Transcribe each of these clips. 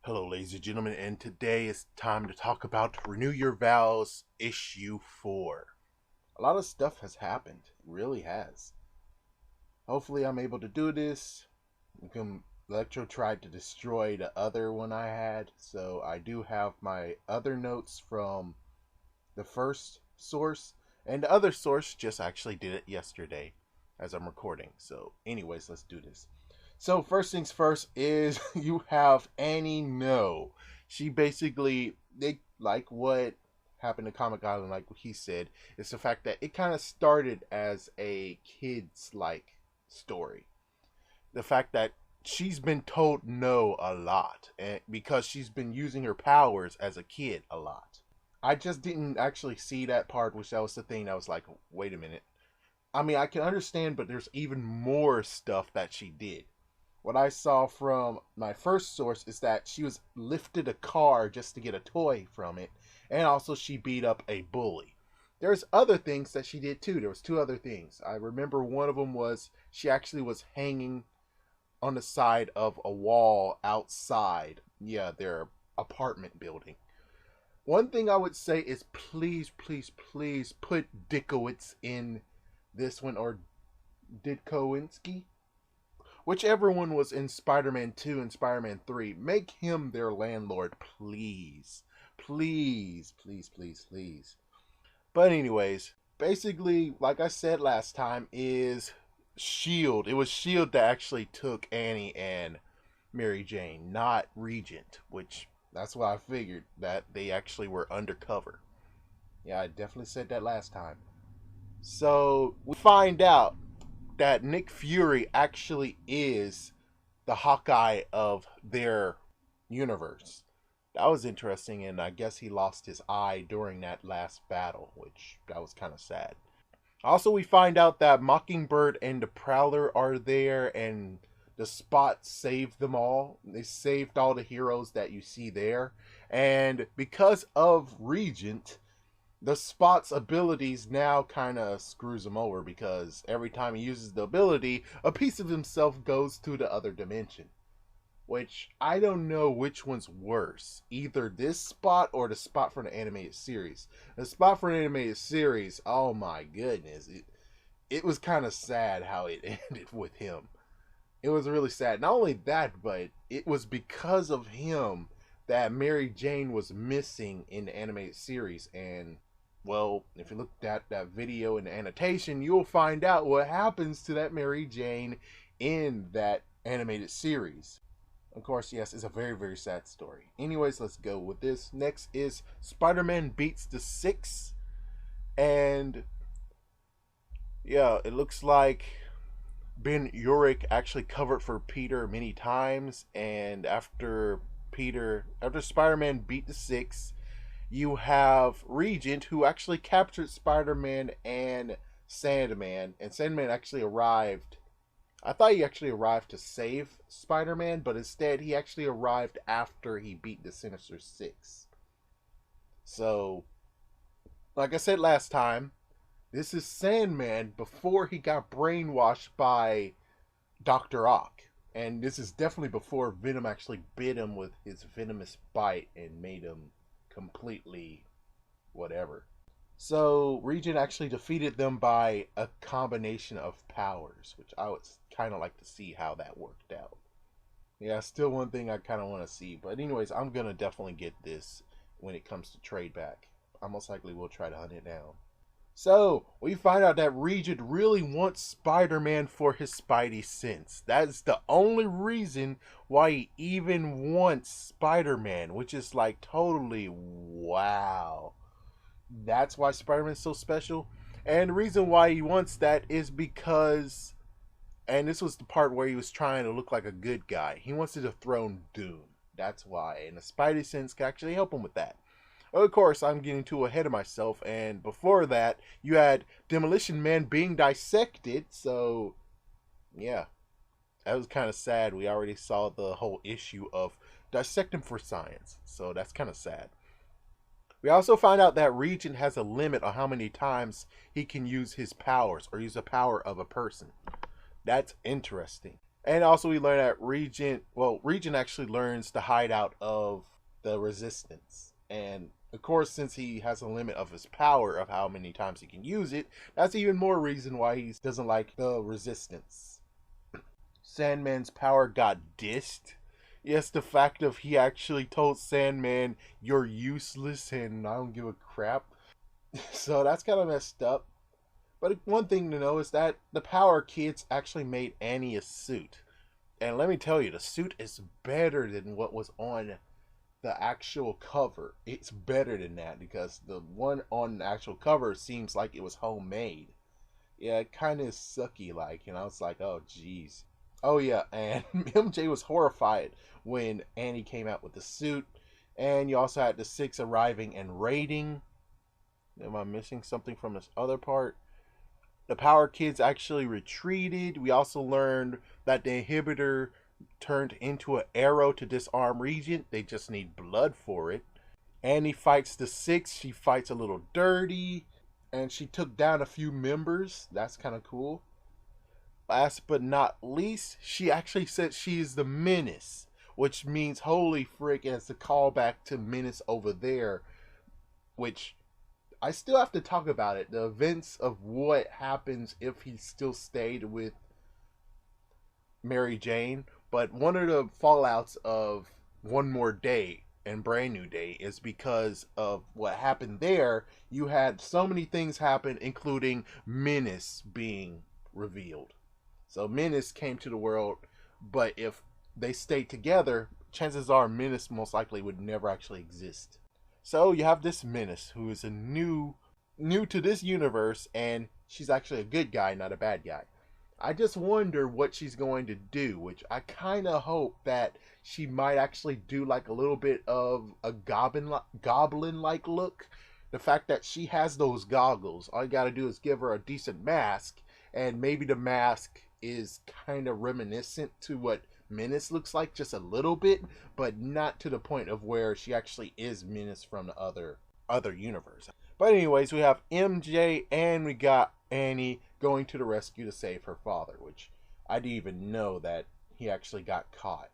Hello, ladies and gentlemen, and today it's time to talk about Renew Your Vows issue 4. A lot of stuff has happened. It really has. Hopefully, I'm able to do this. Electro tried to destroy the other one I had, so I do have my other notes from the first source, and the other source just actually did it yesterday as I'm recording. So, anyways, let's do this. So first things first is you have Annie No. She basically they like what happened to Comic Island, like what he said, is the fact that it kind of started as a kids like story. The fact that she's been told no a lot, and because she's been using her powers as a kid a lot. I just didn't actually see that part, which that was the thing that was like, wait a minute. I mean, I can understand, but there's even more stuff that she did. What I saw from my first source is that she was lifted a car just to get a toy from it, and also she beat up a bully. There's other things that she did too. There was two other things. I remember one of them was she actually was hanging on the side of a wall outside, their apartment building. One thing I would say is please, please, please put Dickowitz in this one, or Didkowinski, whichever one was in Spider-Man 2 and Spider-Man 3, make him their landlord, please. Please, please, please, please. But anyways, basically, like I said last time, is Shield. It was Shield that actually took Annie and Mary Jane, not Regent, which that's why I figured that they actually were undercover. Yeah, I definitely said that last time. So we find out that Nick Fury actually is the Hawkeye of their universe. That was interesting, and I guess he lost his eye during that last battle, which that was kind of sad. Also, we find out that Mockingbird and the Prowler are there, and the Spot saved them all. They saved all the heroes that you see there, and because of Regent, the Spot's abilities now kind of screws him over, because every time he uses the ability, a piece of himself goes to the other dimension. Which I don't know which one's worse. Either this Spot or the Spot from the animated series. The Spot from the animated series, oh my goodness. It was kind of sad how it ended with him. It was really sad. Not only that, but it was because of him that Mary Jane was missing in the animated series, and well, if you look at that video in the annotation, you'll find out what happens to that Mary Jane in that animated series. Of course, yes, it's a very, very sad story. Anyways, let's go with this. Next is Spider-Man beats the Six. And yeah, it looks like Ben Urich actually covered for Peter many times. And after Spider-Man beat the Six, you have Regent, who actually captured Spider-Man and Sandman. And Sandman actually arrived. I thought he actually arrived to save Spider-Man, but instead he actually arrived after he beat the Sinister Six. So, like I said last time, this is Sandman before he got brainwashed by Dr. Ock. And this is definitely before Venom actually bit him with his venomous bite and made him completely whatever. So Regent actually defeated them by a combination of powers, which I would kind of like to see how that worked out. Yeah, still one thing I kind of want to see. But anyways, I'm going to definitely get this when it comes to trade back. I most likely will try to hunt it down. So, we find out that Regent really wants Spider-Man for his Spidey sense. That's the only reason why he even wants Spider-Man, which is like totally wow. That's why Spider-Man is so special. And the reason why he wants that is because, and this was the part where he was trying to look like a good guy, he wants to dethrone Doom. That's why. And the Spidey sense can actually help him with that. Of course, I'm getting too ahead of myself, and before that, you had Demolition Man being dissected, so yeah, that was kind of sad. We already saw the whole issue of dissecting for science, so that's kind of sad. We also find out that Regent has a limit on how many times he can use his powers or use the power of a person. That's interesting. And also we learn that Regent actually learns the hideout of the resistance. And of course, since he has a limit of his power of how many times he can use it, that's even more reason why he doesn't like the resistance. Sandman's power got dissed. Yes, the fact of he actually told Sandman, "You're useless and I don't give a crap." So that's kind of messed up. But one thing to know is that the Power Kids actually made Annie a suit. And let me tell you, the suit is better than what was on the actual cover. It's better than that because the one on the actual cover seems like it was homemade. Yeah, it kind of sucky like, and I was like, oh jeez. Oh yeah, and MJ was horrified when Annie came out with the suit, and you also had the six arriving and raiding. Am I missing something from this other part? The Power Kids actually retreated. We also learned that the inhibitor turned into an arrow to disarm Regent. They just need blood for it. Annie fights the six. She fights a little dirty. And she took down a few members. That's kind of cool. Last but not least, she actually said she is the Menace. Which means, holy frick, it's a callback to Menace over there. Which I still have to talk about it. The events of what happens if he still stayed with Mary Jane. But one of the fallouts of One More Day and Brand New Day is because of what happened there. You had so many things happen, including Menace being revealed. So Menace came to the world, but if they stayed together, chances are Menace most likely would never actually exist. So you have this Menace who is a new to this universe, and she's actually a good guy, not a bad guy. I just wonder what she's going to do, which I kind of hope that she might actually do like a little bit of a goblin like look. The fact that she has those goggles, all you got to do is give her a decent mask, and maybe the mask is kind of reminiscent to what Menace looks like just a little bit, but not to the point of where she actually is Menace from the other universe. But anyways, we have MJ and we got Annie going to the rescue to save her father, which I didn't even know that he actually got caught.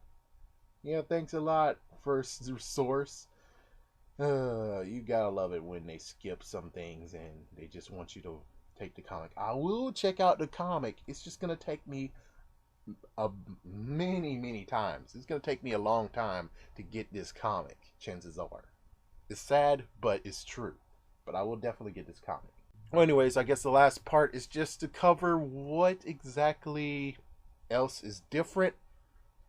Yeah, thanks a lot, first source. You gotta love it when they skip some things and they just want you to take the comic. I will check out the comic. It's just gonna take me many times. It's gonna take me a long time to get this comic. Chances are, it's sad, but it's true. But I will definitely get this comic. Well, anyways, I guess the last part is just to cover what exactly else is different,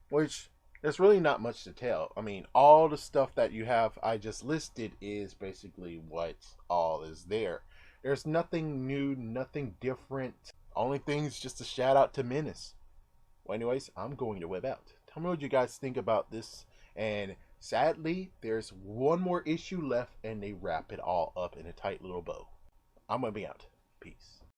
which there's really not much to tell. I mean, all the stuff that you have I just listed is basically what all is there. There's nothing new, nothing different. Only thing is just a shout out to Menace. Well, anyways, I'm going to web out. Tell me what you guys think about this. And sadly, there's one more issue left and they wrap it all up in a tight little bow. I'm going to be out. Peace.